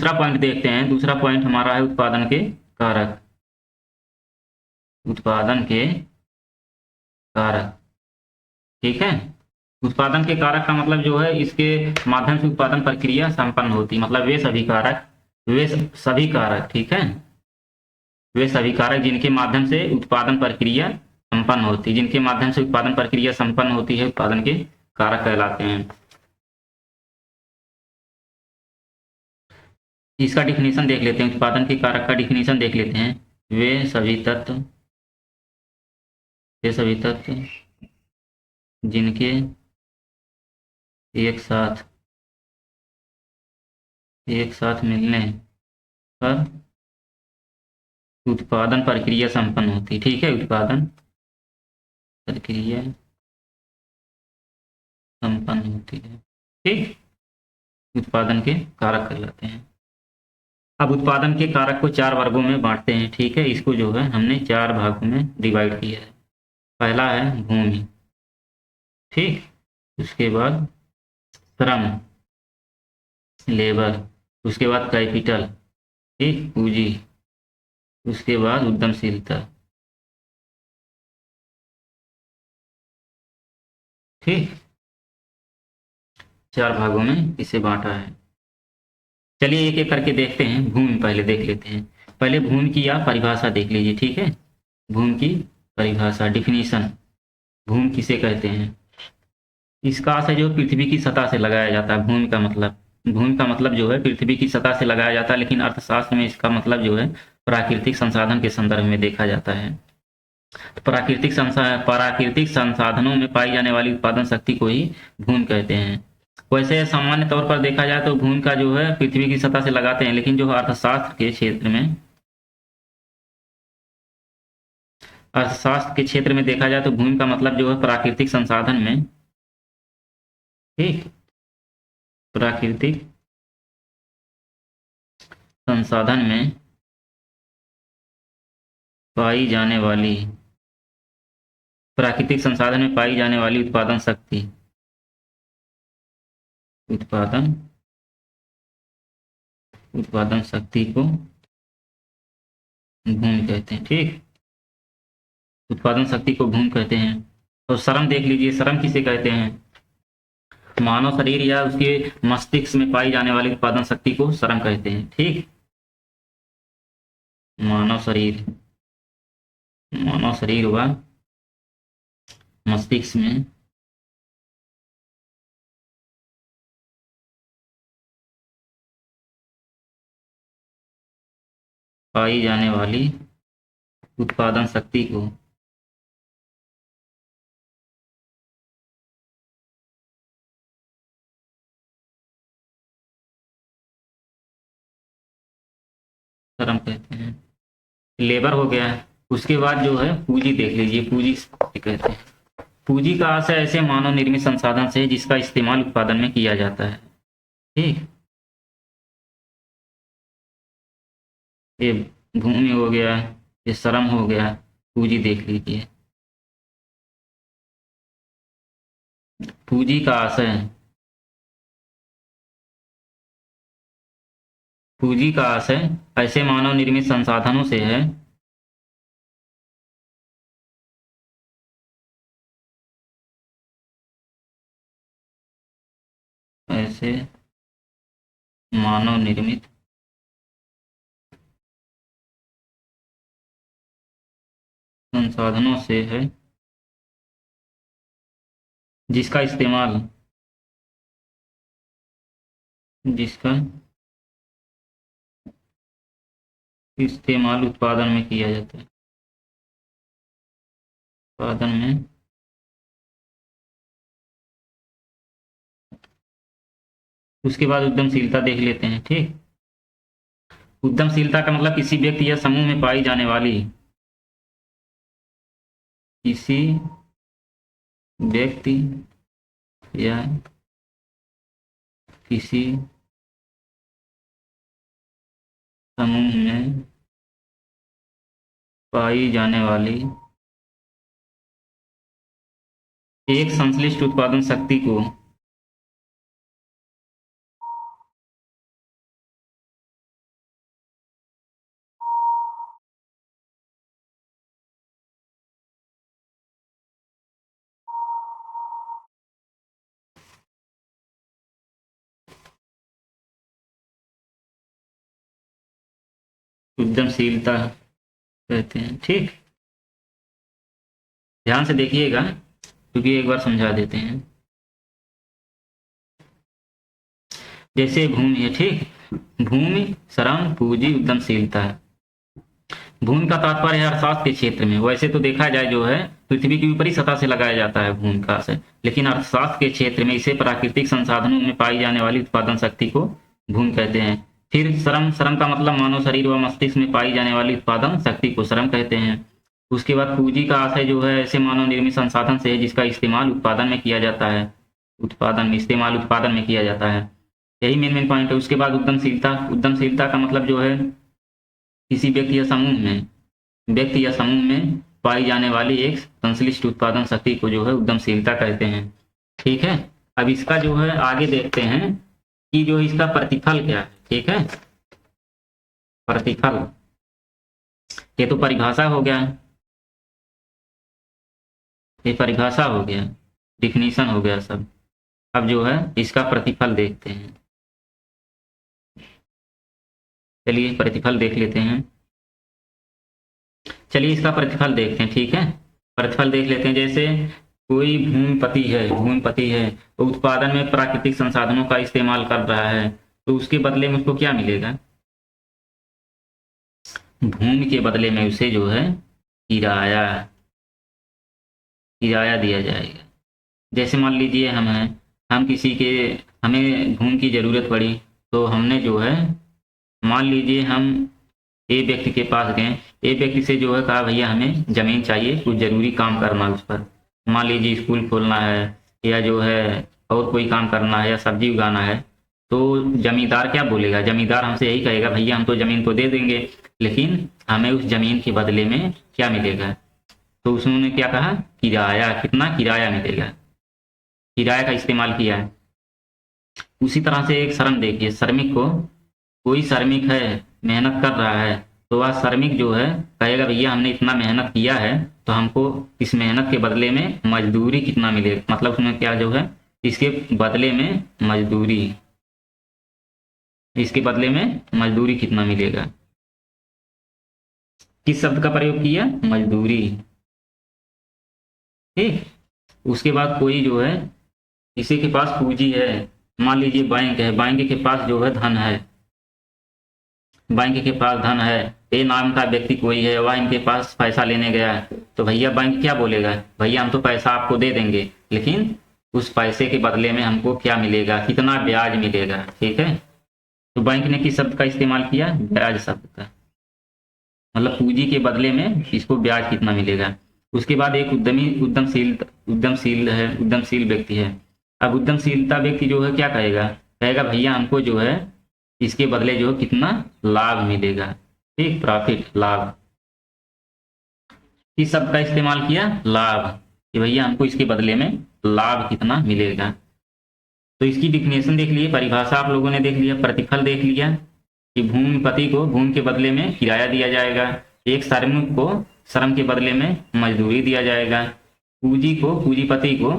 दूसरा पॉइंट देखते हैं। दूसरा पॉइंट हमारा है उत्पादन के कारक। उत्पादन के कारक, ठीक है। उत्पादन के कारक का मतलब जो है इसके माध्यम से उत्पादन प्रक्रिया संपन्न होती, मतलब वे सभी कारक, वे सभी कारक, ठीक है, वे सभी कारक जिनके माध्यम से उत्पादन प्रक्रिया संपन्न होती, जिनके माध्यम से उत्पादन प्रक्रिया संपन्न होती है, उत्पादन के कारक कहलाते हैं। इसका डिफिनीशन देख लेते हैं, उत्पादन के कारक का डिफिनीशन देख लेते हैं। वे सभी तत्व, वे सभी तत्व जिनके एक साथ मिलने पर उत्पादन प्रक्रिया संपन्न होती, ठीक है, उत्पादन प्रक्रिया संपन्न होती है, ठीक, उत्पादन के कारक कहलाते हैं। अब उत्पादन के कारक को 4 वर्गों में बांटते हैं, ठीक है, इसको जो है हमने 4 भागों में डिवाइड किया है। पहला है भूमि, ठीक, उसके बाद श्रम, लेबर, उसके बाद कैपिटल, ठीक, पूंजी, उसके बाद उद्यमशीलता, ठीक, 4 भागों में इसे बांटा है। चलिए एक एक करके देखते हैं। भूमि पहले देख लेते हैं। पहले भूमि की आप परिभाषा देख लीजिए, ठीक है। भूमि की परिभाषा, डिफिनीशन। भूमि किसे कहते हैं? इसका अर्थ है जो पृथ्वी की सतह से लगाया जाता है। भूमि का मतलब, भूमि का मतलब जो है पृथ्वी की सतह से लगाया जाता है, लेकिन अर्थशास्त्र में इसका मतलब जो है प्राकृतिक संसाधन के संदर्भ में देखा जाता है। तो प्राकृतिक संसाधनों में पाई जाने वाली उत्पादन शक्ति को ही भूमि कहते हैं। वैसे सामान्य तौर पर देखा जाए तो भूमि का जो है पृथ्वी की सतह से लगाते हैं, लेकिन जो अर्थशास्त्र के क्षेत्र में, अर्थशास्त्र के क्षेत्र में देखा जाए तो भूमि का मतलब जो है प्राकृतिक संसाधन में, ठीक, प्राकृतिक संसाधन में पाई जाने वाली, प्राकृतिक संसाधन में पाई जाने वाली उत्पादन शक्ति, उत्पादन उत्पादन शक्ति को भूमि कहते हैं, ठीक, उत्पादन शक्ति को भूमि कहते हैं। और श्रम देख लीजिए, श्रम किसे कहते हैं? मानव शरीर या उसके मस्तिष्क में पाई जाने वाली उत्पादन शक्ति को श्रम कहते हैं, ठीक। मानव शरीर, मानव शरीर व मस्तिष्क में पाई जाने वाली उत्पादन शक्ति को श्रम कहते हैं। लेबर हो गया। उसके बाद जो है पूंजी देख लीजिए, पूंजी कहते हैं। पूंजी का आशय ऐसे मानव निर्मित संसाधन से है जिसका इस्तेमाल उत्पादन में किया जाता है, ठीक। ये भूमि हो गया, ये श्रम हो गया, पूंजी देख लीजिए। पूंजी का आशय, पूंजी का आशय ऐसे मानव निर्मित संसाधनों से है ऐसे मानव निर्मित संसाधनों से है जिसका इस्तेमाल, जिसका इस्तेमाल उत्पादन में किया जाता है, उत्पादन में। उसके बाद उद्यमशीलता देख लेते हैं, ठीक। उद्यमशीलता का मतलब किसी व्यक्ति या समूह में पाई जाने वाली, किसी व्यक्ति या किसी समूह में पाई जाने वाली एक संश्लिष्ट उत्पादन शक्ति को उद्यमशीलता कहते हैं। ठीक, ध्यान से देखिएगा क्योंकि एक बार समझा देते हैं। जैसे भूमि है, ठीक, भूमि, श्रम, पूंजी, उद्यमशीलता है। भूमि का तात्पर्य है अर्थशास्त्र के क्षेत्र में। वैसे तो देखा जाए जो है पृथ्वी की ऊपरी सतह से लगाया जाता है भूमि का से, लेकिन अर्थशास्त्र के क्षेत्र में इसे प्राकृतिक संसाधनों में पाई जाने वाली उत्पादन शक्ति को भूमि कहते हैं। फिर श्रम, श्रम का मतलब मानव शरीर व मस्तिष्क में पाई जाने वाली उत्पादन शक्ति को श्रम कहते हैं। उसके बाद पूंजी का आशय जो है ऐसे मानव निर्मित संसाधन से है जिसका इस्तेमाल उत्पादन में किया जाता है। उत्पादन में किया जाता है। यही मेन पॉइंट है। उसके बाद उद्यमशीलता, उद्यमशीलता का मतलब जो है किसी व्यक्ति या समूह में पाई जाने वाली एक संश्लिष्ट उत्पादन शक्ति को जो है उद्यमशीलता कहते हैं। ठीक है, अब इसका जो है आगे देखते हैं कि जो इसका प्रतिफल क्या है। ठीक है, प्रतिफल, ये तो परिभाषा हो गया, ये परिभाषा हो गया, डिफिनीशन हो गया सब। अब जो है इसका प्रतिफल देखते हैं। चलिए प्रतिफल देख लेते हैं। चलिए इसका प्रतिफल देखते हैं। ठीक है, प्रतिफल देख लेते हैं। जैसे कोई भूमिपति है तो उत्पादन में प्राकृतिक संसाधनों का इस्तेमाल कर रहा है, तो उसके बदले में उसको क्या मिलेगा? भूमि के बदले में उसे जो है किराया दिया जाएगा। जैसे मान लीजिए हमें भूमि की ज़रूरत पड़ी, तो हमने जो है मान लीजिए हम ए व्यक्ति के पास गए, ए व्यक्ति से जो है कहा भैया हमें ज़मीन चाहिए, कुछ ज़रूरी काम करना उस पर, मान लीजिए स्कूल खोलना है या जो है और कोई काम करना है या सब्जी उगाना है। तो जमींदार क्या बोलेगा? जमींदार हमसे यही कहेगा भैया हम तो ज़मीन तो दे देंगे, लेकिन हमें उस ज़मीन के बदले में क्या मिलेगा? तो उसने क्या कहा? किराया। कितना किराया मिलेगा? किराया का इस्तेमाल किया है। उसी तरह से एक श्रम देखिए, श्रमिक को, कोई श्रमिक है मेहनत कर रहा है, तो वह श्रमिक जो है कहेगा भैया हमने इतना मेहनत किया है तो हमको इस मेहनत के बदले में मजदूरी कितना मिलेगा, मतलब उसमें क्या जो है इसके बदले में मजदूरी कितना मिलेगा। किस शब्द का प्रयोग किया? मजदूरी। ठीक, उसके बाद कोई जो है किसी के पास पूंजी है, मान लीजिए बैंक है, बैंक के पास जो है धन है, ए नाम का व्यक्ति कोई है, वह इनके पास पैसा लेने गया, तो भैया बैंक क्या बोलेगा? भैया हम तो पैसा आपको दे देंगे, लेकिन उस पैसे के बदले में हमको क्या मिलेगा, कितना ब्याज मिलेगा। ठीक है, तो बैंक ने किस शब्द का इस्तेमाल किया? ब्याज शब्द का, मतलब पूंजी के बदले में इसको ब्याज कितना मिलेगा। उसके बाद एक उद्यमशील व्यक्ति है। अब उद्यमशीलता व्यक्ति जो है क्या कहेगा? कहेगा भैया हमको जो है इसके बदले जो कितना लाभ मिलेगा। ठीक, प्रॉफिट, लाभ। किस शब्द का इस्तेमाल किया? लाभ, कि भैया हमको इसके बदले में लाभ कितना मिलेगा। तो इसकी डिफिनेशन देख लिए, परिभाषा आप लोगों ने देख लिया, प्रतिफल देख लिया कि भूमिपति को भूमि के बदले में किराया दिया जाएगा, एक श्रमिक को श्रम के बदले में मजदूरी दिया जाएगा, पूंजीपति को,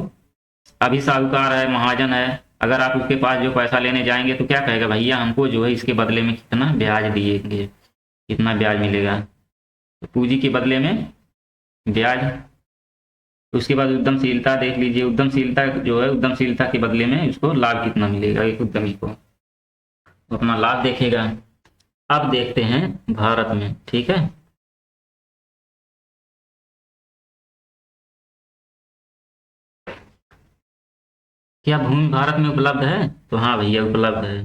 अभी साहूकार है, महाजन है, अगर आप उसके पास जो पैसा लेने जाएंगे तो क्या कहेगा? भैया हमको जो है इसके बदले में कितना ब्याज दिएंगे, कितना ब्याज मिलेगा। तो पूंजी के बदले में ब्याज। उसके बाद उद्यमशीलता देख लीजिए, उद्यमशीलता जो है उद्यमशीलता के बदले में उसको लाभ कितना मिलेगा, एक उद्यमी को अपना लाभ देखेगा। अब देखते हैं भारत में। ठीक है, क्या भूमि भारत में उपलब्ध है? तो हाँ भैया उपलब्ध है,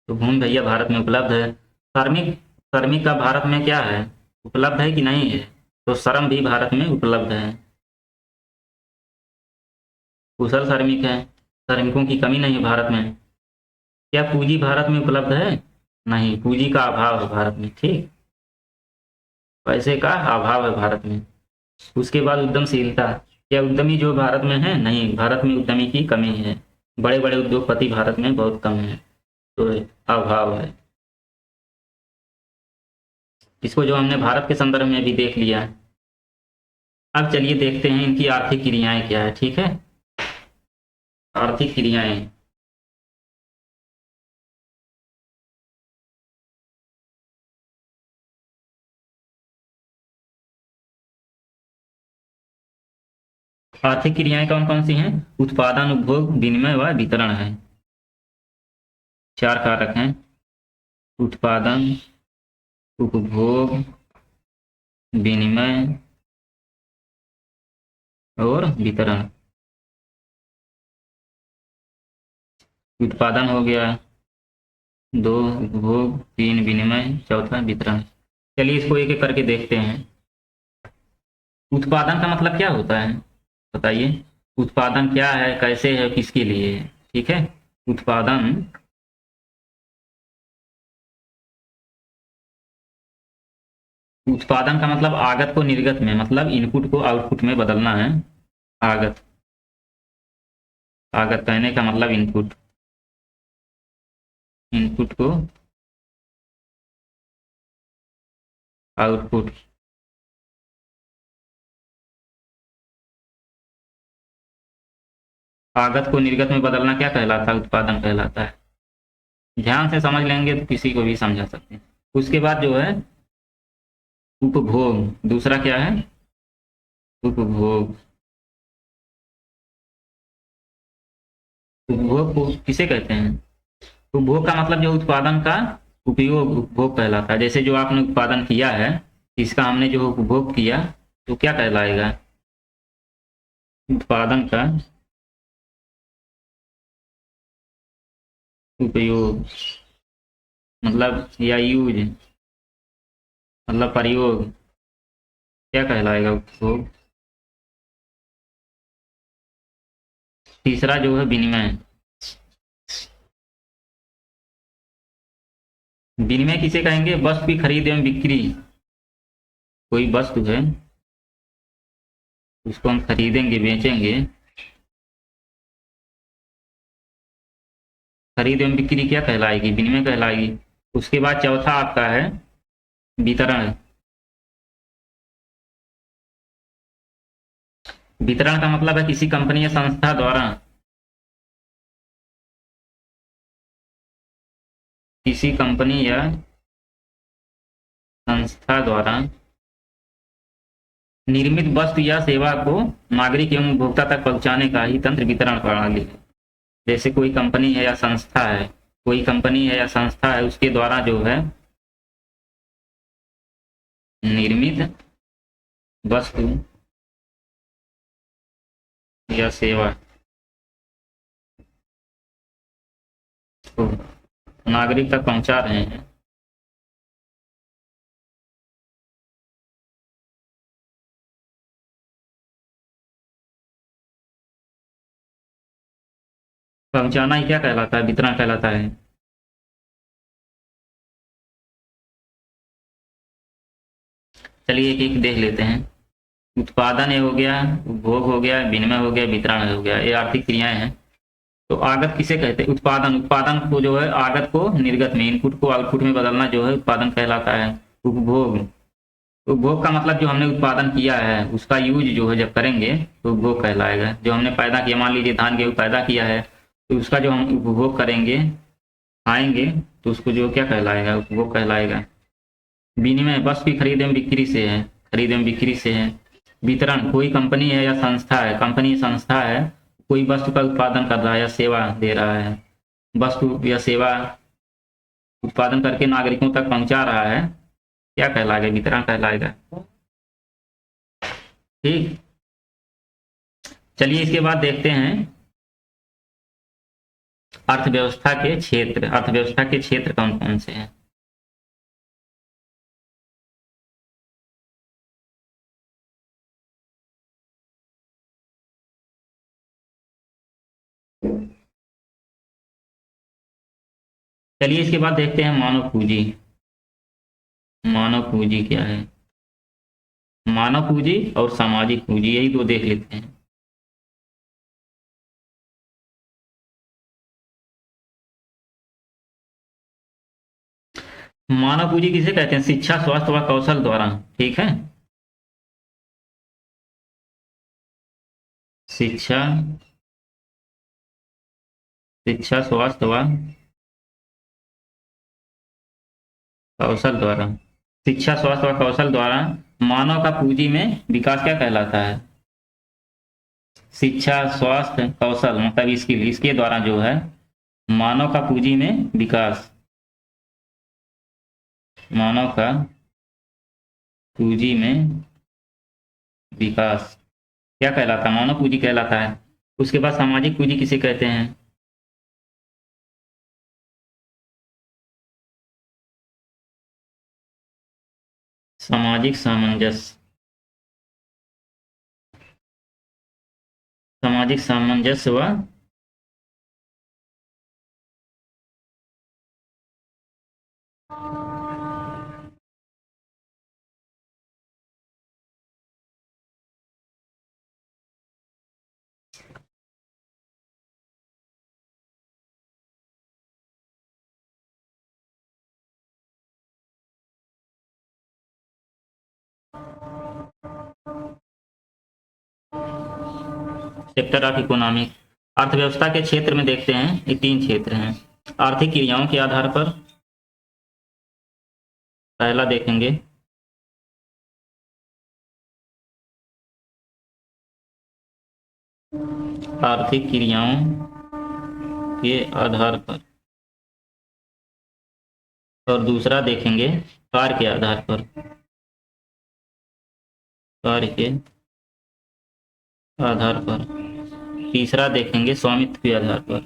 तो भूमि भैया भारत में उपलब्ध है। श्रमिक का भारत में क्या है? उपलब्ध है कि नहीं है? तो श्रम भी भारत में उपलब्ध है, कुशल श्रमिक है, श्रमिकों की कमी नहीं है भारत में। क्या पूंजी भारत में उपलब्ध है? नहीं, पूंजी का अभाव है भारत में। ठीक, पैसे का अभाव है भारत में। उसके बाद उद्यमशीलता, क्या उद्यमी जो भारत में है? नहीं, भारत में उद्यमी की कमी है, बड़े बड़े उद्योगपति भारत में बहुत कम है, तो अभाव है। इसको जो हमने भारत के संदर्भ में भी देख लिया। अब चलिए देखते हैं इनकी आर्थिक क्रियाएं क्या है। ठीक है, आर्थिक क्रियाएं, आर्थिक क्रियाएं कौन कौन सी हैं? उत्पादन, उपभोग, विनिमय व वितरण है। 4 कारक हैं: उत्पादन, उपभोग, विनिमय और वितरण। उत्पादन हो गया, 2 उपभोग, 3 विनिमय, चौथा वितरण। चलिए इसको एक एक करके देखते हैं। उत्पादन का मतलब क्या होता है, बताइए। उत्पादन क्या है, कैसे है, किसके लिए है? ठीक है, उत्पादन उत्पादन का मतलब आगत को निर्गत में, मतलब इनपुट को आउटपुट में बदलना है। आगत, आगत कहने का मतलब इनपुट, इनपुट को आउटपुट। आगत को निर्गत में बदलना क्या कहलाता है? उत्पादन कहलाता है। ध्यान से समझ लेंगे तो किसी को भी समझा सकते हैं। उसके बाद जो है उपभोग, दूसरा क्या है? उपभोग। उपभोग को किसे कहते हैं? उपभोग का मतलब जो उत्पादन का उपयोग, उपभोग कहलाता है। जैसे जो आपने उत्पादन किया है, इसका हमने जो उपभोग किया, तो क्या कहलाएगा? उत्पादन का उपयोग, मतलब या यूज, मतलब प्रयोग, क्या कहलाएगा? उपभोग। तीसरा जो है विनिमय। विनिमय किसे कहेंगे? वस्तु की खरीद एवं बिक्री। कोई वस्तु है, उसको हम खरीदेंगे, बेचेंगे। खरीद एवं बिक्री क्या कहलाएगी? विनिमय कहलाएगी। उसके बाद चौथा आपका है वितरण। वितरण का मतलब है किसी कंपनी या संस्था द्वारा, किसी कंपनी या संस्था द्वारा निर्मित वस्तु या सेवा को नागरिक एवं उपभोक्ता तक पहुंचाने का ही तंत्र वितरण प्रणाली है। जैसे कोई कंपनी है या संस्था है, कोई कंपनी है या संस्था है, उसके द्वारा जो है निर्मित वस्तु या सेवा को नागरिक तक पहुंचा रहे हैं, पहुंचाना ही क्या कहलाता है? वितरण कहलाता है। चलिए एक एक देख लेते हैं। उत्पादन ये हो गया, उपभोग हो गया, विनिमय हो गया, वितरण हो गया, ये आर्थिक क्रियाएं हैं। तो आगत किसे कहते हैं? उत्पादन, उत्पादन को जो है आगत को निर्गत में, इनपुट को आउटपुट में बदलना जो है उत्पादन कहलाता है। उपभोग, उपभोग का मतलब जो हमने उत्पादन किया है उसका यूज जो है जब करेंगे तो उपभोग कहलाएगा। जो हमने पैदा किया, मान लीजिए धान गेहूँ पैदा किया है, तो उसका जो हम उपभोग करेंगे, खाएंगे, तो उसको जो क्या कहलाएगा? उपभोग कहलाएगा। विनिमय वस्तु की खरीद एवं बिक्री से है, खरीद एवं बिक्री से है। वितरण, कोई कंपनी है या संस्था है, कंपनी संस्था है, कोई वस्तु का उत्पादन कर रहा है या सेवा दे रहा है, वस्तु या सेवा उत्पादन करके नागरिकों तक पहुंचा रहा है, क्या कहलाएगा? वितरण कहलाएगा। ठीक, चलिए इसके बाद देखते हैं अर्थव्यवस्था के क्षेत्र। अर्थव्यवस्था के क्षेत्र कौन कौन से हैं? चलिए इसके बाद देखते हैं मानव पूंजी। मानव पूंजी क्या है? मानव पूंजी और सामाजिक पूंजी, यही दो देख लेते हैं। मानव पूंजी किसे कहते हैं? शिक्षा, स्वास्थ्य व कौशल द्वारा। ठीक है, शिक्षा, शिक्षा, स्वास्थ्य व कौशल द्वारा। शिक्षा, स्वास्थ्य व कौशल द्वारा मानव का पूंजी में विकास क्या कहलाता है? शिक्षा, स्वास्थ्य, कौशल मतलब स्किल, इसके द्वारा जो है मानव का पूंजी में विकास, मानव का पूंजी में विकास क्या कहलाता है? मानव पूंजी कहलाता है। उसके बाद सामाजिक पूंजी किसे कहते हैं? सामाजिक सामंजस्य, सामाजिक सामंजस्य व सेक्टर ऑफ इकोनॉमिक। अर्थव्यवस्था के क्षेत्र में देखते हैं, ये 3 क्षेत्र हैं। आर्थिक क्रियाओं के आधार पर पहला देखेंगे, आर्थिक क्रियाओं के आधार पर, और दूसरा देखेंगे कार्य के आधार पर, कार्य के आधार पर। तीसरा देखेंगे स्वामित्व के आधार पर।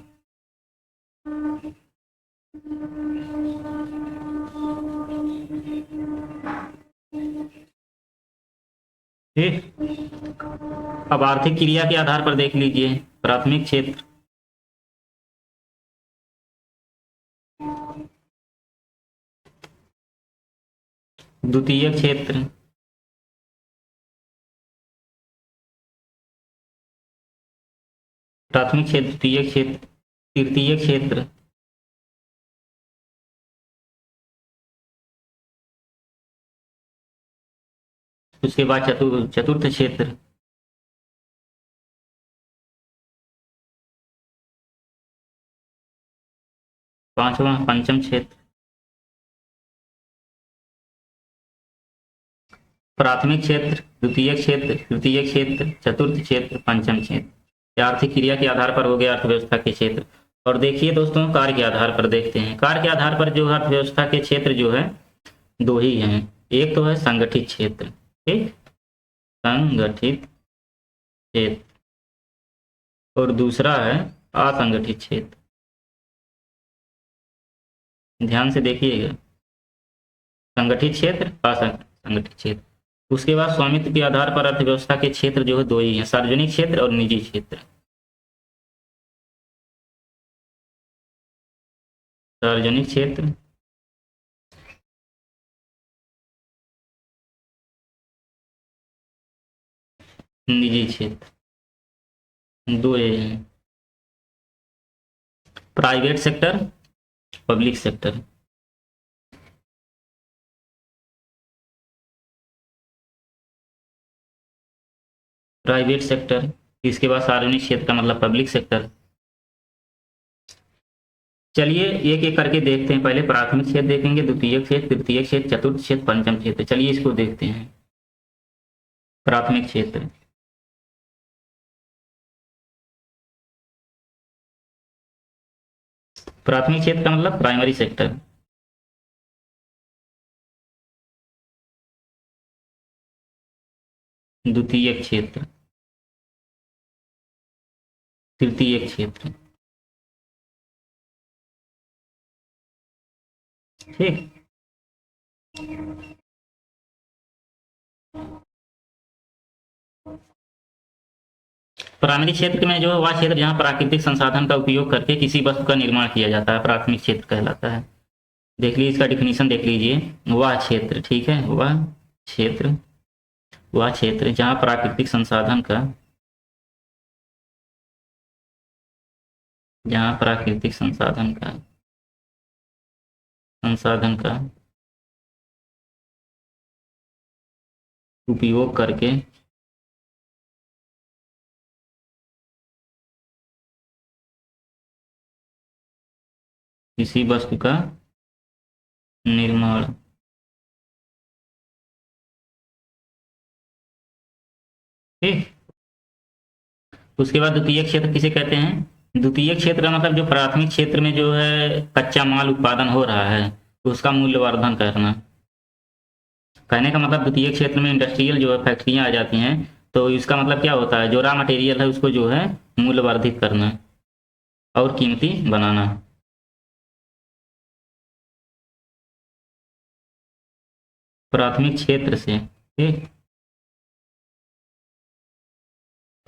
ठीक, अब आर्थिक क्रिया के आधार पर देख लीजिए। प्राथमिक क्षेत्र, द्वितीय क्षेत्र, प्राथमिक क्षेत्र, द्वितीय क्षेत्र, तृतीय क्षेत्र, उसके बाद चतुर्थ क्षेत्र, पांचवा पंचम क्षेत्र। प्राथमिक क्षेत्र, द्वितीय क्षेत्र, तृतीय क्षेत्र, चतुर्थ क्षेत्र, पंचम क्षेत्र। आर्थिक क्रिया के आधार पर हो गया अर्थव्यवस्था के क्षेत्र। और देखिए दोस्तों, कार्य के आधार पर देखते हैं। कार्य के आधार पर जो है अर्थव्यवस्था के क्षेत्र जो है 2 ही हैं। एक तो है संगठित क्षेत्र, ठीक, संगठित क्षेत्र, और दूसरा है असंगठित क्षेत्र। ध्यान से देखिएगा, संगठित क्षेत्र, असंगठित क्षेत्र। उसके बाद स्वामित्व के आधार पर अर्थव्यवस्था के क्षेत्र जो है 2 ही हैं, सार्वजनिक क्षेत्र और निजी क्षेत्र। सार्वजनिक क्षेत्र, निजी क्षेत्र, 2 ही हैं। Private sector, public sector. Private sector, इसके बाद सार्वजनिक क्षेत्र का मतलब पब्लिक सेक्टर। चलिए एक एक करके देखते हैं। पहले प्राथमिक क्षेत्र देखेंगे, द्वितीय क्षेत्र, तृतीय क्षेत्र, चतुर्थ क्षेत्र, पंचम क्षेत्र। चलिए इसको देखते हैं। प्राथमिक क्षेत्र, प्राथमिक क्षेत्र का मतलब प्राइमरी सेक्टर। द्वितीय क्षेत्र, तृतीय क्षेत्र, ठीक। प्राइमरी क्षेत्र में जो है वह क्षेत्र जहां प्राकृतिक संसाधन का उपयोग करके किसी वस्तु का निर्माण किया जाता है, प्राथमिक क्षेत्र कहलाता है। देख लीजिए, इसका डिफिनीशन देख लीजिए। वह क्षेत्र, ठीक है, वह क्षेत्र, वह क्षेत्र जहां प्राकृतिक संसाधन का, जहां प्राकृतिक संसाधन का उपयोग करके किसी वस्तु का निर्माण, ठीक। उसके बाद द्वितीय क्षेत्र किसे कहते हैं? द्वितीय क्षेत्र का मतलब जो प्राथमिक क्षेत्र में जो है कच्चा माल उत्पादन हो रहा है उसका मूल्यवर्धन करना। कहने का मतलब द्वितीय क्षेत्र में इंडस्ट्रियल जो है फैक्ट्रियां आ जाती हैं, तो इसका मतलब क्या होता है, जो रॉ मटेरियल है उसको जो है मूल्यवर्धित करना और कीमती बनाना। प्राथमिक क्षेत्र से ठीक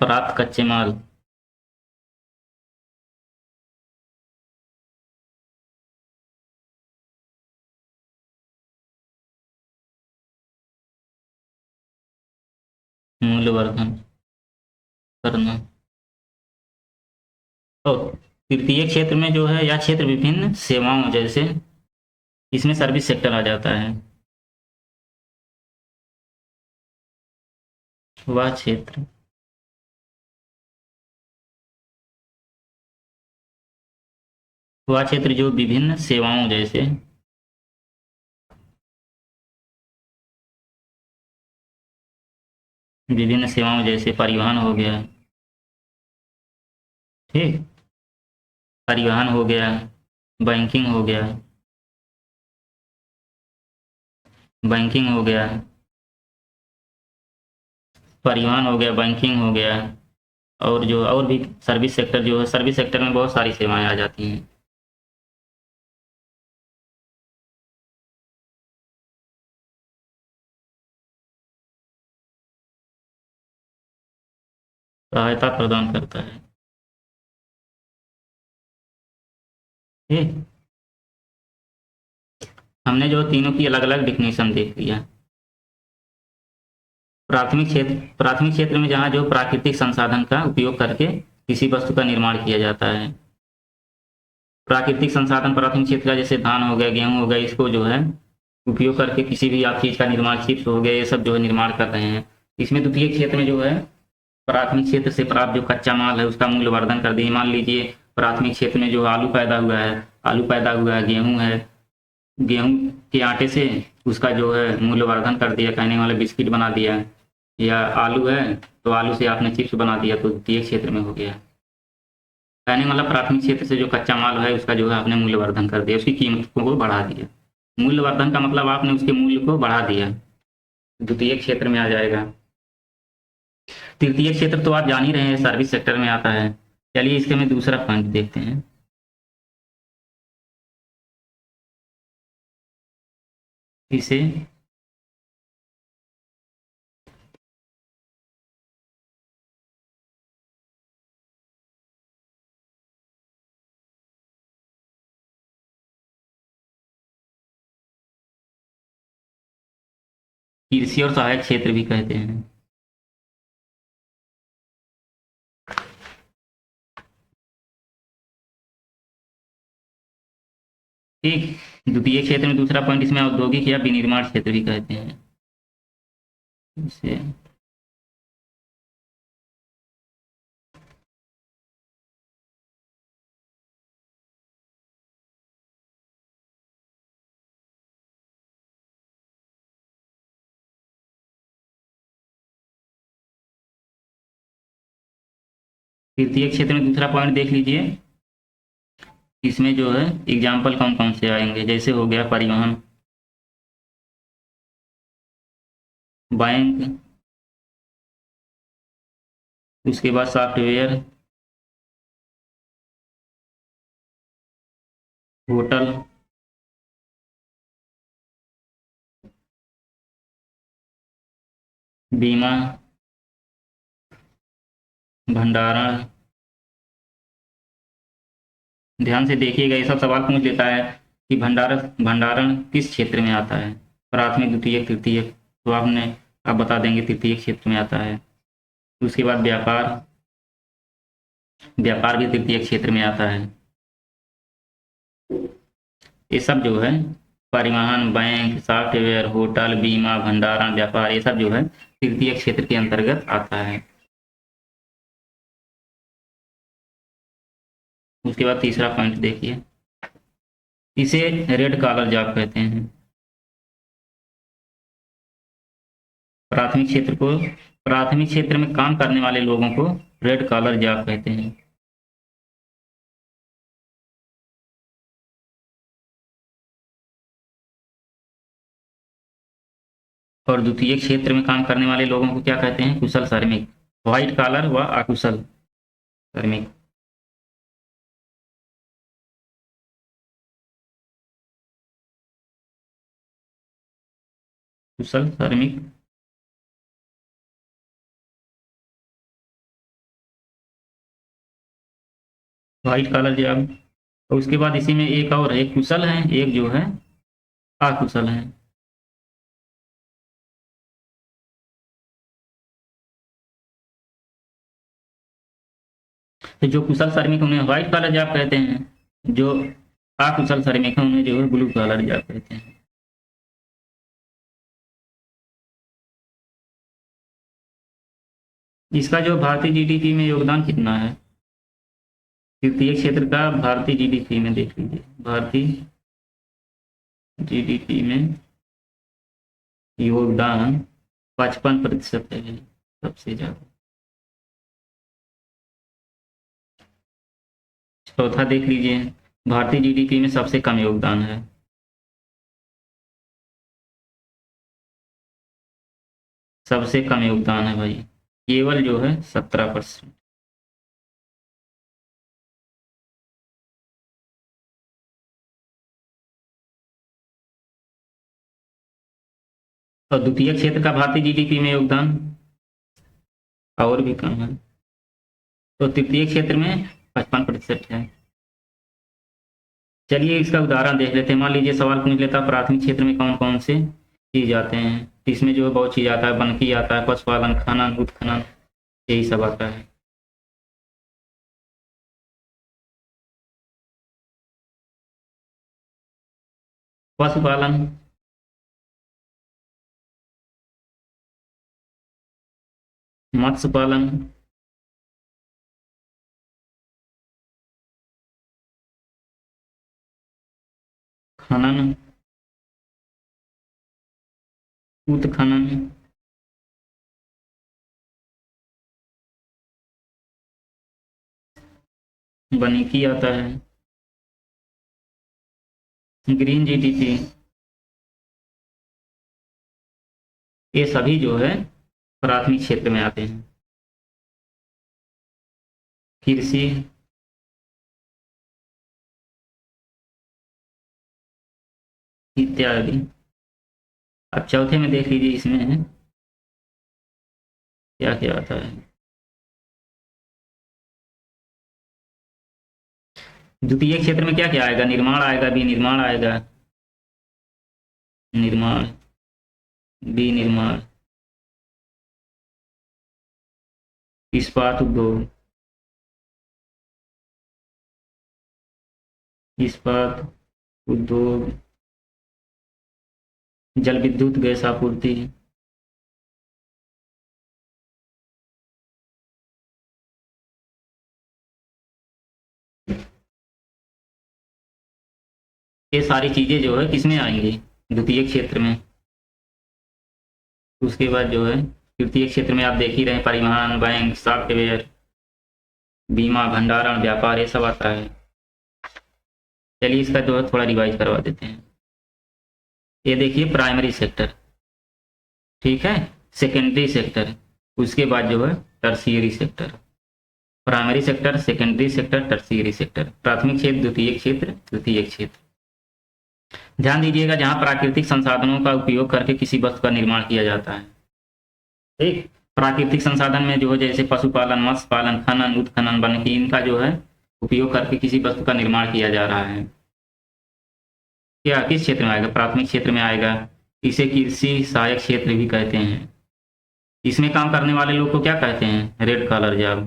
प्राप्त कच्चे माल मूल्यवर्धन करना। और तृतीय क्षेत्र में जो है या क्षेत्र विभिन्न सेवाओं जैसे, इसमें सर्विस सेक्टर आ जाता है। वह क्षेत्र वह क्षेत्र जो विभिन्न सेवाओं जैसे, विभिन्न सेवाओं जैसे परिवहन हो गया, ठीक, परिवहन हो गया, बैंकिंग हो गया, बैंकिंग हो गया, परिवहन हो गया, बैंकिंग हो गया, और जो और भी सर्विस सेक्टर जो है, सर्विस सेक्टर में बहुत सारी सेवाएं आ जाती हैं। सहायता प्रदान करता है, ठीक। हमने जो तीनों की अलग अलग डिफिनेशन देख लिया। प्राथमिक क्षेत्र में जहाँ जो प्राकृतिक संसाधन का उपयोग करके किसी वस्तु का निर्माण किया जाता है। प्राकृतिक संसाधन प्राथमिक क्षेत्र का जैसे धान हो गया, गेहूं हो गया, इसको जो है उपयोग करके किसी भी आप चीज का निर्माण, चिप्स हो गया, ये सब जो है निर्माण कर रहे हैं। इसमें द्वितीय क्षेत्र में जो है प्राथमिक क्षेत्र से प्राप्त जो कच्चा माल है उसका मूल्यवर्धन कर दिए। मान लीजिए प्राथमिक क्षेत्र में जो आलू पैदा हुआ है, गेहूं है, गेहूं के आटे से उसका जो है मूल्यवर्धन कर दिया, कहने वाले बिस्किट बना दिया, या आलू है तो आलू से आपने चिप्स बना दिया, तो द्वितीय क्षेत्र में हो गया। कहने का मतलब प्राथमिक क्षेत्र से जो कच्चा माल है उसका जो है आपने मूल्यवर्धन कर दिया, उसकी कीमत को बढ़ा दिया। मूल्यवर्धन का मतलब आपने उसके मूल्य को बढ़ा दिया, द्वितीय क्षेत्र में आ जाएगा। तृतीय क्षेत्र तो आप जान ही रहे हैं, सर्विस सेक्टर में आता है। चलिए इसके में दूसरा पॉइंट देखते हैं। इसे कृषि और सहायक क्षेत्र भी कहते हैं। ठीक, द्वितीय क्षेत्र में दूसरा पॉइंट, इसमें औद्योगिक या विनिर्माण क्षेत्र भी कहते हैं इसे। तृतीय क्षेत्र में दूसरा पॉइंट देख लीजिए, इसमें जो है एग्जाम्पल कौन कौन से आएंगे, जैसे हो गया परिवहन, बैंक, उसके बाद सॉफ्टवेयर, होटल, बीमा, भंडारण। ध्यान से देखिएगा, ये सब सवाल पूछ लेता है कि भंडारण भंडारण किस क्षेत्र में आता है, प्राथमिक, द्वितीय, तृतीय, तो आपने आप बता देंगे तृतीय क्षेत्र में आता है। उसके बाद व्यापार, व्यापार भी तृतीय क्षेत्र में आता है। ये सब जो है परिवहन, बैंक, सॉफ्टवेयर, होटल, बीमा, भंडारण, व्यापार, ये सब जो है तृतीय क्षेत्र के अंतर्गत आता है। उसके बाद तीसरा पॉइंट देखिए, इसे रेड कॉलर जॉब कहते हैं। प्राथमिक क्षेत्र में काम करने वाले लोगों को रेड कॉलर जॉब कहते हैं। और द्वितीय क्षेत्र में काम करने वाले लोगों को क्या कहते हैं? कुशल श्रमिक। व्हाइट कॉलर व अकुशल श्रमिक। कुशल श्रमिक। White collar job. और उसके बाद इसी में एक और है, कुशल है, एक जो है अकुशल है। तो जो कुशल श्रमिक उन्हें व्हाइट कॉलर जॉब कहते हैं, जो अकुशल श्रमिक है उन्हें जो है ब्लू कॉलर जॉब कहते हैं। इसका जो भारतीय जीडीपी में योगदान कितना है? तृतीय क्षेत्र का भारतीय जीडीपी में देख लीजिए। भारतीय जीडीपी में योगदान 55% है, सबसे ज्यादा। चौथा देख लीजिए, भारतीय जीडीपी में सबसे कम योगदान है। सबसे कम योगदान है भाई, केवल जो है 17%। और द्वितीय क्षेत्र का भारतीय जीडीपी में योगदान और भी कम है। तो तृतीय क्षेत्र में 55% है। चलिए इसका उदाहरण देख लेते हैं। मान लीजिए सवाल पूछ लेता है प्राथमिक क्षेत्र में कौन कौन से चीज आते हैं। इसमें जो है बहुत चीज आता है, बनकी आता है, पशुपालन, खनन, उत्खनन, यही सब आता है। पशुपालन, मत्स्य पालन, खनन, उत्खनन, वानिकी आता है, ग्रीन जीडीपी, ये सभी जो है प्राथमिक क्षेत्र में आते हैं। कृषि, इत्यादि। अब चौथे में देख लीजिए, इसमें क्या क्या आता है। द्वितीय क्षेत्र में क्या क्या आएगा? निर्माण आएगा, विनिर्माण आएगा, निर्माण, विनिर्माण, इस्पात उद्योग, इस्पात उद्योग, जल विद्युत गैस आपूर्ति, ये सारी चीजें जो है किसमें आएंगी? द्वितीय क्षेत्र में। उसके बाद जो है तृतीय क्षेत्र में आप देख ही रहे हैं, परिवहन, बैंक, सॉफ्टवेयर, बीमा, भंडारण, व्यापार, ये सब आता है। चलिए इसका जो है थोड़ा रिवाइज करवा देते हैं। ये देखिए प्राइमरी सेक्टर, ठीक है, सेकेंडरी सेक्टर, उसके बाद जो है tertiary sector. Primary sector, secondary sector, tertiary sector, प्राथमिक क्षेत्र, द्वितीय क्षेत्र, तृतीय क्षेत्र। ध्यान दीजिएगा, जहां प्राकृतिक संसाधनों का उपयोग करके किसी वस्तु का निर्माण किया जाता है। ठीक, प्राकृतिक संसाधन में जो है जैसे पशुपालन, मत्स्य पालन, खनन, उत्खनन, वानिकी, इनका जो है उपयोग करके किसी वस्तु का निर्माण किया जा रहा है। क्या किस क्षेत्र में आएगा? प्राथमिक क्षेत्र में आएगा। इसे कृषि सहायक क्षेत्र भी कहते हैं। इसमें काम करने वाले लोग को क्या कहते हैं? Red collar job.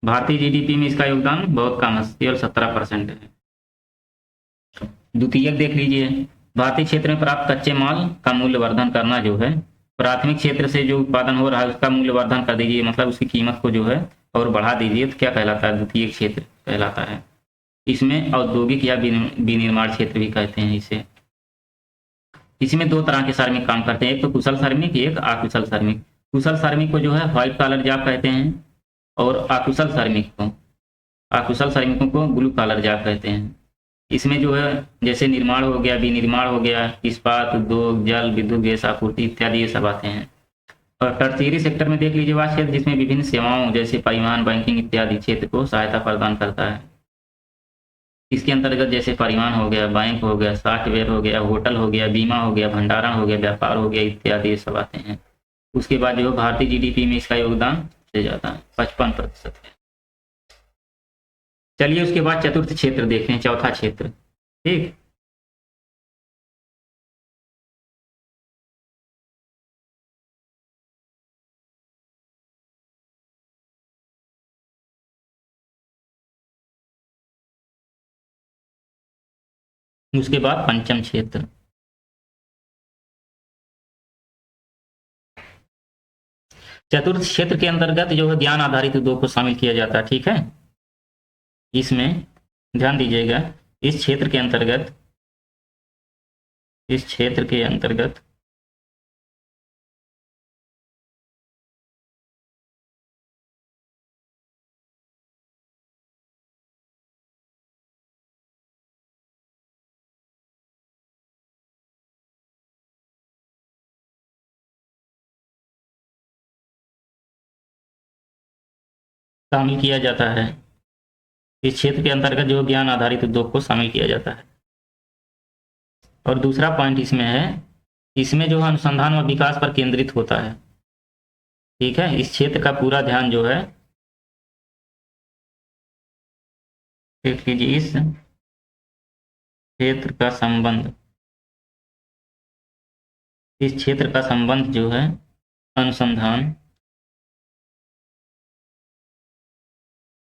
भारतीय जीडीपी में इसका योगदान बहुत कम है, केवल 17% है। द्वितीय देख लीजिए, भारतीय क्षेत्र में प्राप्त कच्चे माल का मूल्यवर्धन करना जो है, प्राथमिक क्षेत्र से जो उत्पादन हो रहा है उसका मूल्यवर्धन कर दीजिए, मतलब उसकी कीमत को जो है और बढ़ा दीजिए, तो क्या कहलाता है? द्वितीय क्षेत्र कहलाता है। इसमें औद्योगिक या विनिर्माण क्षेत्र भी कहते हैं इसे। इसमें दो तरह के श्रमिक काम करते हैं, एक तो कुशल श्रमिक, एक अकुशल श्रमिक। कुशल श्रमिक को जो है व्हाइट कॉलर जॉब कहते हैं, और अकुशल श्रमिकों को ब्लू कॉलर जॉब कहते हैं। इसमें जो है जैसे निर्माण हो गया, विनिर्माण हो गया, इस्पात उद्योग, जल विद्युत गैस आपूर्ति इत्यादि ये सब आते हैं। और टर्टियरी सेक्टर में देख लीजिए वह क्षेत्र जिसमें विभिन्न सेवाओं जैसे परिवहन, बैंकिंग इत्यादि क्षेत्र को सहायता प्रदान करता है। इसके अंतर्गत जैसे परिवहन हो गया, बैंक हो गया, सॉफ्टवेयर हो गया, होटल हो गया, बीमा हो गया, भंडारण हो गया, व्यापार हो गया इत्यादि ये सब आते हैं। उसके बाद जो भारतीय जीडीपी में इसका योगदान सबसे ज़्यादा 55% है। चलिए उसके बाद चतुर्थ क्षेत्र देखते हैं, चौथा क्षेत्र। ठीक, उसके बाद पंचम क्षेत्र। चतुर्थ क्षेत्र के अंतर्गत जो है ज्ञान आधारित उद्योग को शामिल किया जाता है। ठीक है, इसमें ध्यान दीजिएगा, इस क्षेत्र के अंतर्गत शामिल किया जाता है। इस क्षेत्र के अंतर्गत जो ज्ञान आधारित उद्योग को शामिल किया जाता है। और दूसरा पॉइंट इसमें है, इसमें जो है अनुसंधान व विकास पर केंद्रित होता है। ठीक है, इस क्षेत्र का पूरा ध्यान जो है, देख लीजिए, इस क्षेत्र का संबंध, इस क्षेत्र का संबंध जो है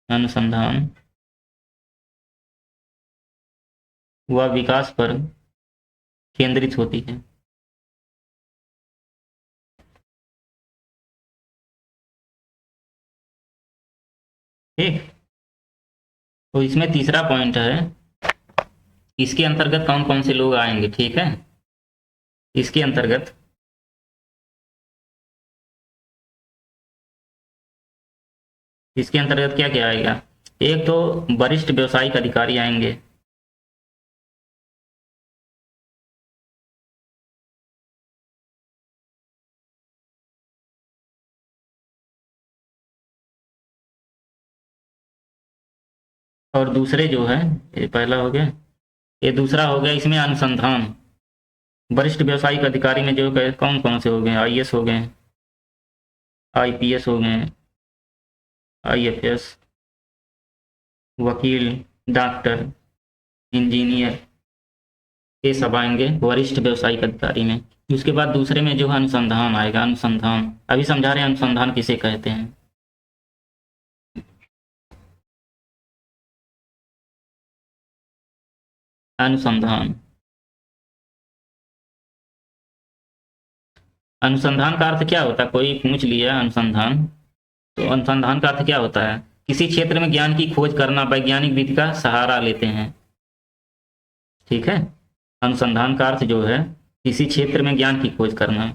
अनुसंधान व विकास पर केंद्रित होती है। ठीक, तो इसमें तीसरा पॉइंट है, इसके अंतर्गत कौन कौन से लोग आएंगे। ठीक है, इसके अंतर्गत क्या क्या आएगा। एक तो वरिष्ठ व्यवसायिक अधिकारी आएंगे। और दूसरे जो है, ये पहला हो गया, ये दूसरा हो गया, इसमें अनुसंधान, वरिष्ठ व्यवसायिक अधिकारी में जो कौन कौन से हो गए, आईएएस हो गए, आईपीएस हो गए, आईएफएस, वकील, डॉक्टर, इंजीनियर, ये सब आएंगे वरिष्ठ व्यवसायिक अधिकारी में। उसके बाद दूसरे में जो है अनुसंधान आएगा। अनुसंधान अभी समझा रहे हैं, अनुसंधान किसे कहते हैं। अनुसंधान, अनुसंधान का अर्थ क्या होता है, कोई पूछ लिया अनुसंधान, तो अनुसंधान का अर्थ क्या होता है, किसी क्षेत्र में ज्ञान की खोज करना, वैज्ञानिक विधि का सहारा लेते हैं। ठीक है, अनुसंधान का अर्थ जो है किसी क्षेत्र में ज्ञान की खोज करना,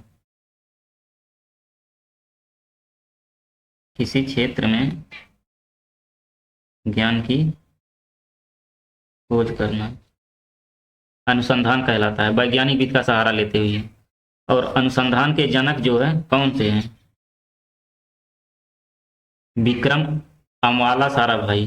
किसी क्षेत्र में ज्ञान की खोज करना अनुसंधान कहलाता है, वैज्ञानिक विधि का सहारा लेते हुए। और अनुसंधान के जनक जो है कौन से हैं, विक्रम अमवाला साराभाई।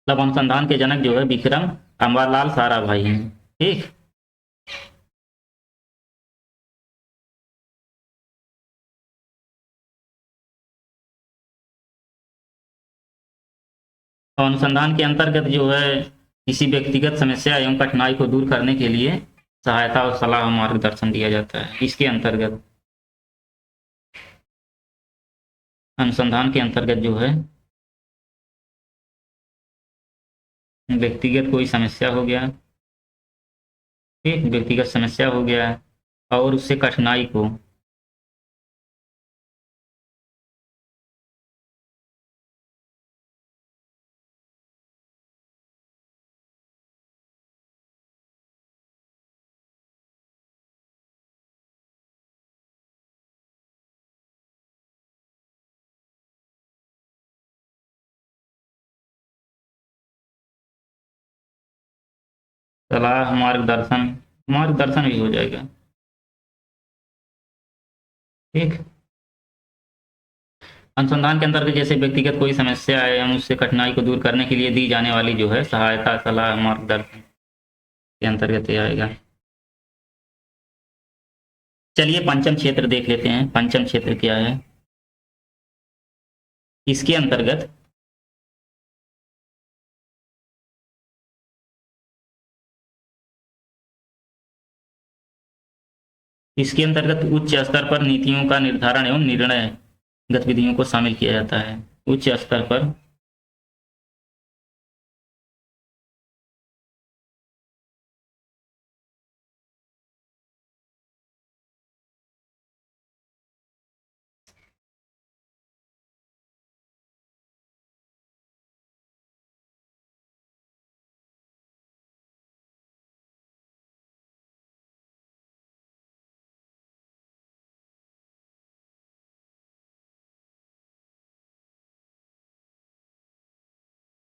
मतलब अनुसंधान के जनक जो है विक्रम अमवालाल साराभाई हैं। ठीक, और अनुसंधान के अंतर्गत जो है किसी व्यक्तिगत समस्या एवं कठिनाई को दूर करने के लिए सहायता और सलाह और मार्गदर्शन दिया जाता है। इसके अंतर्गत, अनुसंधान के अंतर्गत जो है व्यक्तिगत कोई समस्या हो गया, ठीक, व्यक्तिगत समस्या हो गया और उससे कठिनाई को सलाह, मार्गदर्शन, मार्गदर्शन भी हो जाएगा। ठीक। अनुसंधान के अंतर्गत जैसे व्यक्तिगत कोई समस्या है एवं उससे कठिनाई को दूर करने के लिए दी जाने वाली जो है सहायता, सलाह, मार्गदर्शन के अंतर्गत ये आएगा। चलिए पंचम क्षेत्र देख लेते हैं, पंचम क्षेत्र क्या है। इसके अंतर्गत उच्च स्तर पर नीतियों का निर्धारण एवं निर्णय गतिविधियों को शामिल किया जाता है। उच्च स्तर पर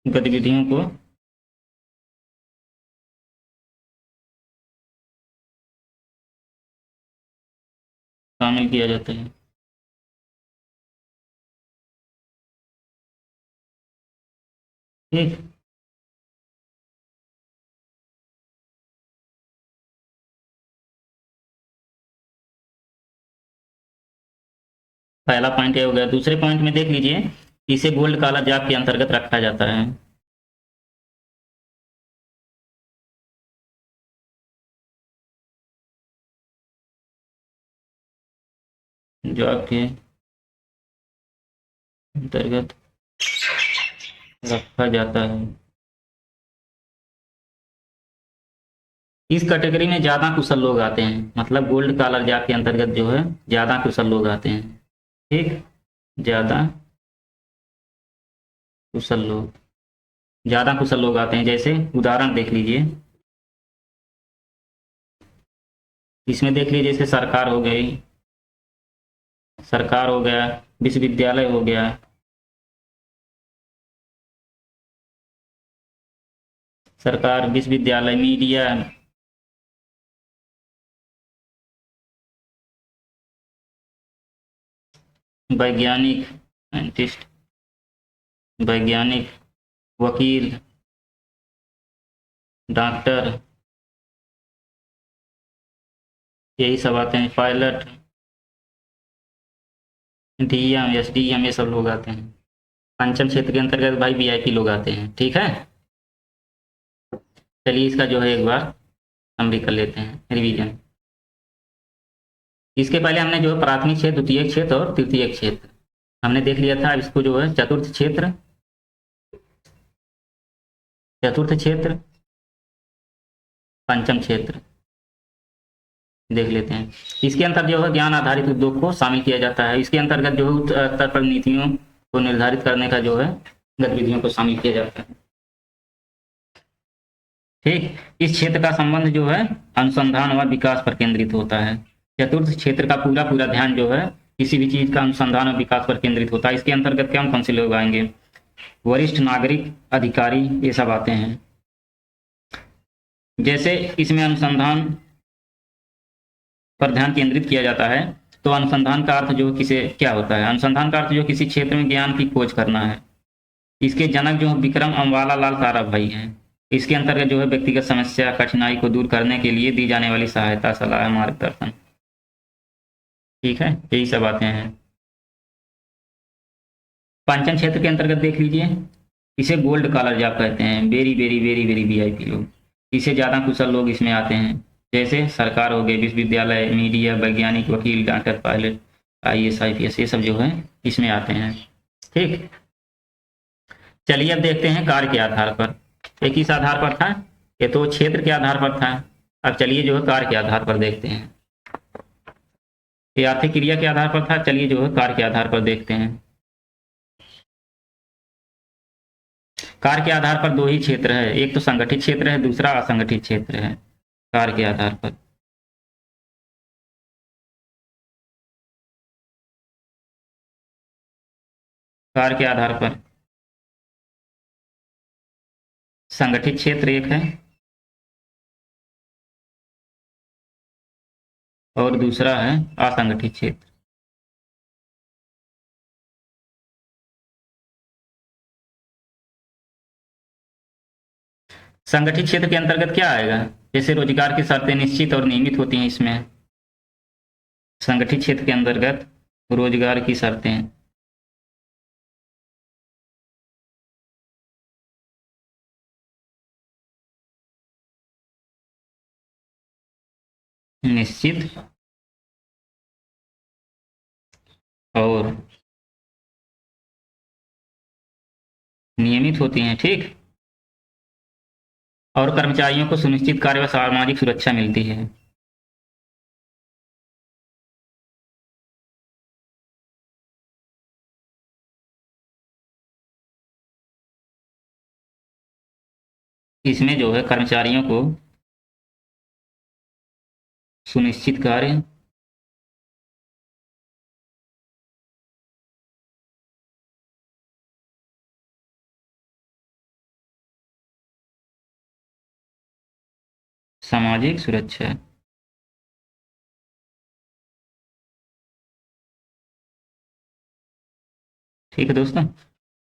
गतिविधियों को शामिल किया जाता है। ठीक। पहला पॉइंट ये हो गया। दूसरे पॉइंट में देख लीजिए, इसे गोल्ड कॉलर जॉब के अंतर्गत रखा जाता है। जॉब के अंतर्गत रखा जाता है। इस कैटेगरी में ज्यादा कुशल लोग आते हैं, मतलब गोल्ड कॉलर जॉब के अंतर्गत जो है ज्यादा कुशल लोग आते हैं। ठीक। ज्यादा कुशल लोग, ज्यादा कुशल लोग आते हैं। जैसे उदाहरण देख लीजिए, इसमें देख लीजिए जैसे सरकार हो गई, सरकार हो गया, विश्वविद्यालय हो गया, सरकार, विश्वविद्यालय, मीडिया, वैज्ञानिक, साइंटिस्ट, वैज्ञानिक, वकील, डॉक्टर, यही सब आते हैं। पायलट, डीएम, एसडीएम, ये सब लोग आते हैं। पंचम क्षेत्र के अंतर्गत भाई वीआईपी लोग आते हैं। ठीक है। चलिए इसका जो है एक बार हम भी कर लेते हैं रिवीजन। इसके पहले हमने जो है प्राथमिक क्षेत्र, द्वितीय क्षेत्र और तृतीय क्षेत्र हमने देख लिया था। अब इसको जो है चतुर्थ क्षेत्र, चतुर्थ क्षेत्र, पंचम क्षेत्र देख लेते हैं। इसके अंतर्गत जो है ज्ञान आधारित उद्योग को शामिल किया जाता है। इसके अंतर्गत जो है उच्च स्तर पर नीतियों को निर्धारित करने का जो है गतिविधियों को शामिल किया जाता है। ठीक। इस क्षेत्र का संबंध जो है अनुसंधान व विकास पर केंद्रित होता है। चतुर्थ क्षेत्र का पूरा पूरा ध्यान जो है किसी भी चीज का अनुसंधान और विकास पर केंद्रित होता है। इसके अंतर्गत कौन कौन से लोग आएंगे? वरिष्ठ नागरिक, अधिकारी, ये सब आते हैं। जैसे इसमें अनुसंधान पर ध्यान केंद्रित किया जाता है, तो अनुसंधान का अर्थ जो किसे क्या होता है? अनुसंधान का अर्थ जो किसी क्षेत्र में ज्ञान की खोज करना है। इसके जनक जो विक्रम अम्बाला लाल साराभाई हैं। इसके अंतर्गत जो है व्यक्तिगत समस्या, कठिनाई को दूर करने के लिए दी जाने वाली सहायता, सलाह, मार्गदर्शन। ठीक है, यही सब बातें हैं। पंचम क्षेत्र के अंतर्गत देख लीजिए, इसे गोल्ड कॉलर जॉब कहते हैं। Very very very very VIP लोग, इसे ज्यादा कुशल लोग इसमें आते हैं। जैसे सरकार हो गई, विश्वविद्यालय, मीडिया, वैज्ञानिक, वकील, डॉक्टर, पायलट, आईएएस, आईपीएस, ये सब जो है इसमें आते हैं। ठीक। चलिए अब देखते हैं कार्य के आधार पर। ये किस आधार पर था? ये तो क्षेत्र के आधार पर था। अब चलिए जो है कार्य के आधार पर देखते हैं। ये आर्थिक क्रिया के आधार पर था, चलिए जो है कार्य के आधार पर देखते हैं। कार्य के आधार पर दो ही क्षेत्र है, एक तो संगठित क्षेत्र है, दूसरा असंगठित क्षेत्र है। कार्य के आधार पर कार्य के आधार पर संगठित क्षेत्र एक है, और दूसरा है असंगठित क्षेत्र। संगठित क्षेत्र के अंतर्गत क्या आएगा? जैसे रोजगार की शर्तें निश्चित और नियमित होती हैं इसमें। संगठित क्षेत्र के अंतर्गत रोजगार की शर्तें निश्चित और नियमित होती हैं, ठीक। और कर्मचारियों को सुनिश्चित कार्य व सामाजिक सुरक्षा मिलती है। इसमें जो है कर्मचारियों को सुनिश्चित कार्य सामाजिक सुरक्षा। ठीक है दोस्तों,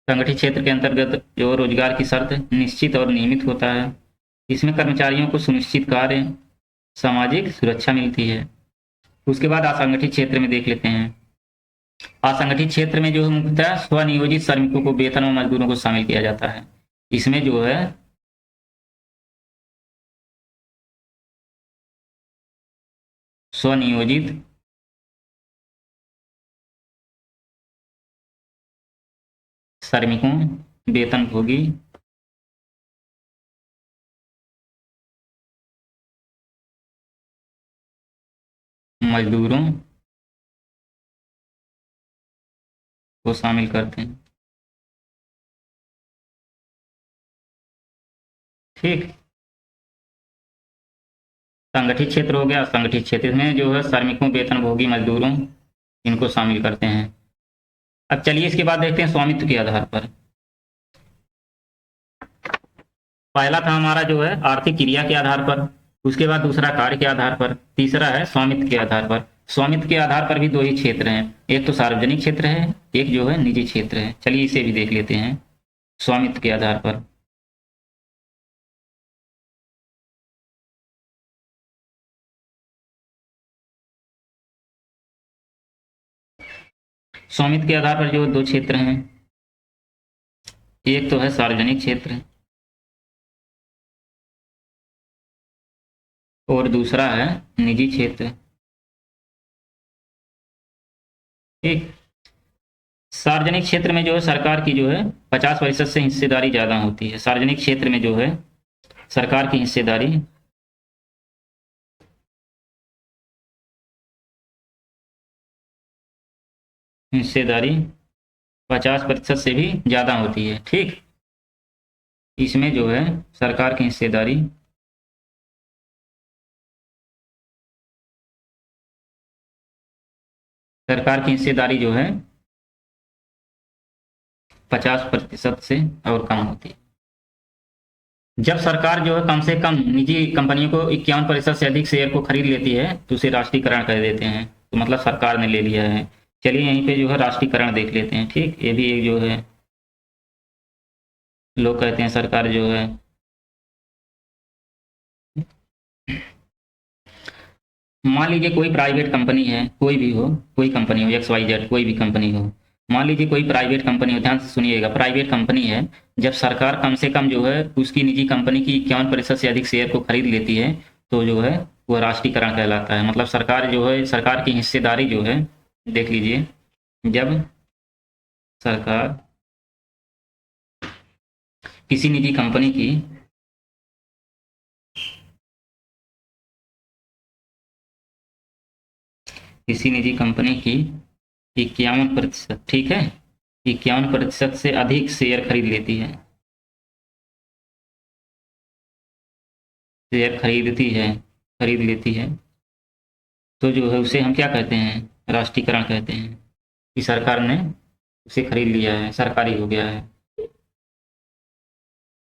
संगठित क्षेत्र के अंतर्गत जो रोजगार की शर्त निश्चित और नियमित होता है, इसमें कर्मचारियों को सुनिश्चित कार्य सामाजिक सुरक्षा मिलती है। उसके बाद असंगठित क्षेत्र में देख लेते हैं। असंगठित क्षेत्र में जो है मुख्यतः स्वनियोजित श्रमिकों को, वेतन और मजदूरों को शामिल किया जाता है। इसमें जो है स्वनियोजित श्रमिकों, वेतनभोगी मजदूरों को शामिल करते हैं, ठीक। संगठित क्षेत्र हो गया। संगठित क्षेत्र में जो है श्रमिकों, वेतनभोगी मजदूरों, इनको शामिल करते हैं। अब चलिए इसके बाद देखते हैं स्वामित्व के आधार पर। पहला था हमारा जो है आर्थिक क्रिया के आधार पर, उसके बाद दूसरा कार्य के आधार पर, तीसरा है स्वामित्व के आधार पर। स्वामित्व के आधार पर भी दो ही क्षेत्र हैं, एक तो सार्वजनिक क्षेत्र है, एक जो है निजी क्षेत्र है। चलिए इसे भी देख लेते हैं स्वामित्व के आधार पर। स्वामित्व के आधार पर जो दो क्षेत्र हैं, एक तो है सार्वजनिक क्षेत्र और दूसरा है निजी क्षेत्र, ठीक। सार्वजनिक क्षेत्र में जो है सरकार की जो है 50% से हिस्सेदारी ज्यादा होती है। सार्वजनिक क्षेत्र में जो है सरकार की हिस्सेदारी 50% से भी ज्यादा होती है, ठीक। इसमें जो है सरकार की हिस्सेदारी जो है 50% से और कम होती है। जब सरकार जो है कम से कम निजी कंपनियों को 51% से अधिक शेयर को खरीद लेती है तो उसे राष्ट्रीयकरण कर देते हैं, तो मतलब सरकार ने ले लिया है। चलिए यहीं पे जो है राष्ट्रीयकरण देख लेते हैं, ठीक। ये भी एक जो है लोग कहते हैं सरकार जो है मान लीजिए कोई प्राइवेट कंपनी है, कोई भी हो, कोई कंपनी हो, XYZ कोई भी कंपनी हो। मान लीजिए कोई प्राइवेट कंपनी हो, ध्यान से सुनिएगा, प्राइवेट कंपनी है। जब सरकार कम से कम जो है उसकी निजी कंपनी की 51% से अधिक शेयर को खरीद लेती है तो जो है वह राष्ट्रीयकरण कहलाता है। मतलब सरकार जो है, सरकार की हिस्सेदारी जो है, देख लीजिए, जब सरकार किसी निजी कंपनी की किसी निजी कंपनी की 51%, ठीक है, 51% से अधिक शेयर खरीद लेती है, शेयर खरीद लेती है, तो जो है उसे हम क्या कहते हैं, राष्ट्रीयकरण कहते हैं कि सरकार ने उसे खरीद लिया है, सरकारी हो गया है।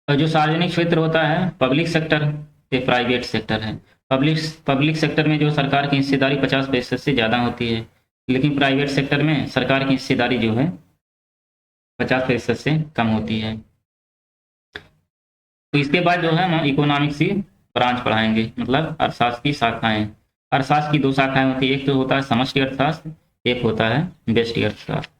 और जो सार्वजनिक क्षेत्र होता है, पब्लिक सेक्टर, ये प्राइवेट सेक्टर है। पब्लिक सेक्टर में जो सरकार की हिस्सेदारी 50% से ज़्यादा होती है, लेकिन प्राइवेट सेक्टर में सरकार की हिस्सेदारी जो है 50% से कम होती है। तो इसके बाद जो है हम इकोनॉमिक्स की ब्रांच पढ़ाएंगे, मतलब अर्थशास्त्र की शाखाएं। अर्थशास्त्र की दो शाखाएं होती है, एक तो होता है समष्टि अर्थशास्त्र, एक होता है व्यष्टि अर्थशास्त्र।